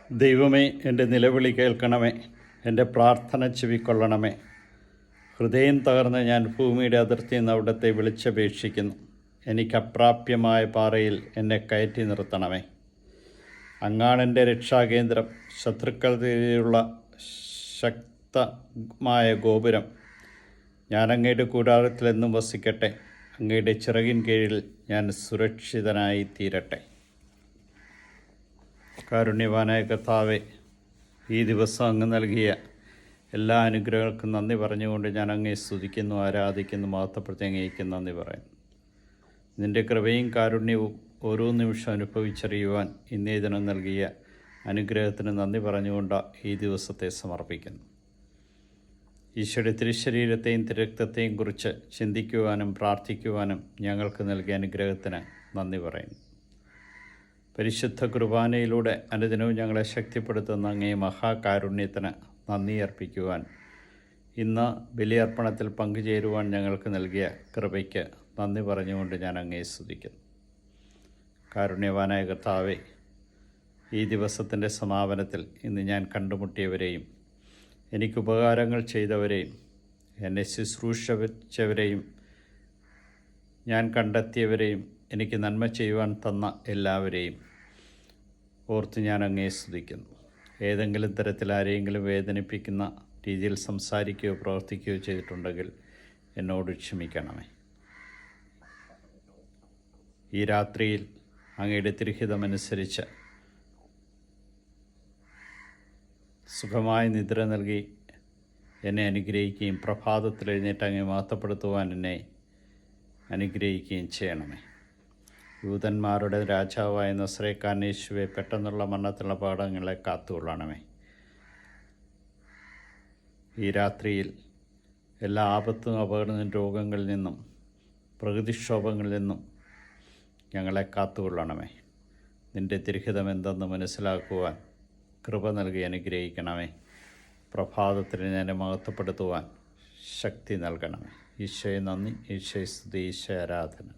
ദൈവമേ, എൻ്റെ നിലവിളി കേൾക്കണമേ. എൻ്റെ പ്രാർത്ഥന ചെവിക്കൊള്ളണമേ. ഹൃദയം തകർന്ന് ഞാൻ ഭൂമിയുടെ അതിർത്തിയിൽ നിന്ന് അവിടുത്തെ വിളിച്ചപേക്ഷിക്കുന്നു. എനിക്കപ്രാപ്യമായ പാറയിൽ എന്നെ കയറ്റി നിർത്തണമേ. അങ്ങാണെൻ്റെ രക്ഷാകേന്ദ്രം, ശത്രുക്കൾക്കെതിരെയുള്ള ശക്തമായ ഗോപുരം. ഞാൻ അങ്ങയുടെ കൂടാരത്തിലെന്നും വസിക്കട്ടെ. അങ്ങയുടെ ചിറകിൻ കീഴിൽ ഞാൻ സുരക്ഷിതനായി തീരട്ടെ. കാരുണ്യവാനായ കർത്താവേ, ഈ ദിവസം അങ്ങ് നൽകിയ എല്ലാ അനുഗ്രഹങ്ങൾക്കും നന്ദി പറഞ്ഞുകൊണ്ട് ഞാൻ അങ്ങയെ സ്തുതിക്കുന്നു, ആരാധിക്കുന്നു, മഹത്വപ്പെടുത്തി അങ്ങേക്ക് നന്ദി പറയുന്നു. നിൻ്റെ കൃപയും കാരുണ്യവും ഓരോ നിമിഷം അനുഭവിച്ചറിയുവാൻ ഇന്നേ ദിനം നൽകിയ അനുഗ്രഹത്തിന് നന്ദി പറഞ്ഞുകൊണ്ട് ഈ ദിവസത്തെ സമർപ്പിക്കുന്നു. ഈശോയുടെ തിരുശരീരത്തെയും തിരുരക്തത്തെയും കുറിച്ച് ചിന്തിക്കുവാനും പ്രാർത്ഥിക്കുവാനും ഞങ്ങൾക്ക് നൽകിയ അനുഗ്രഹത്തിന് നന്ദി പറയുന്നു. പരിശുദ്ധ കുർബാനയിലൂടെ അനുദിനവും ഞങ്ങളെ ശക്തിപ്പെടുത്തുന്ന അങ്ങേ മഹാകാരുണ്യത്തിന് നന്ദി അർപ്പിക്കുവാൻ, ഇന്ന് ബലിയർപ്പണത്തിൽ പങ്കുചേരുവാൻ ഞങ്ങൾക്ക് നൽകിയ കൃപയ്ക്ക് നന്ദി പറഞ്ഞുകൊണ്ട് ഞാൻ അങ്ങയെ സ്തുതിക്കുന്നു. കാരുണ്യവാനായ കർത്താവേ, ഈ ദിവസത്തിൻ്റെ സമാപനത്തിൽ ഇന്ന് ഞാൻ കണ്ടുമുട്ടിയവരെയും എനിക്ക് ഉപകാരങ്ങൾ ചെയ്തവരെയും എന്നെ ശുശ്രൂഷിച്ചവരെയും ഞാൻ കണ്ടെത്തിയവരെയും എനിക്ക് നന്മ ചെയ്യുവാൻ തന്ന എല്ലാവരെയും ഓർത്ത് ഞാൻ അങ്ങയെ സ്തുതിക്കുന്നു. ഏതെങ്കിലും തരത്തിൽ ആരെയെങ്കിലും വേദനിപ്പിക്കുന്ന രീതിയിൽ സംസാരിക്കുകയോ പ്രവർത്തിക്കുകയോ ചെയ്തിട്ടുണ്ടെങ്കിൽ എന്നോട് ക്ഷമിക്കണമേ. ഈ രാത്രിയിൽ അങ്ങയുടെ തിരുഹിതമനുസരിച്ച് സുഖമായ നിദ്ര നൽകി എന്നെ അനുഗ്രഹിക്കുകയും പ്രഭാതത്തിൽ എഴുന്നേറ്റ് അങ്ങേ മഹത്വപ്പെടുത്തുവാൻ എന്നെ അനുഗ്രഹിക്കുകയും ചെയ്യണമേ. യൂതന്മാരുടെ രാജാവായ നസറേക്കാരൻ യേശുവെ, പെട്ടെന്നുള്ള മരണത്തിലുള്ള അപകടങ്ങളെ കാത്തുകൊള്ളണമേ. ഈ രാത്രിയിൽ എല്ലാ ആപത്തും അപകടവും രോഗങ്ങളിൽ നിന്നും പ്രകൃതിക്ഷോഭങ്ങളിൽ നിന്നും ഞങ്ങളെ കാത്തുകൊള്ളണമേ. നിൻ്റെ തിരുഹിതം എന്തെന്ന് മനസ്സിലാക്കുവാൻ കൃപ നൽകി അനുഗ്രഹിക്കണമേ. പ്രഭാതത്തിന് ഞാൻ മഹത്വപ്പെടുത്തുവാൻ ശക്തി നൽകണമേ. ഈശോയെ നന്ദി, ഈശോയെ സ്തുതി, ഈശോ ആരാധന.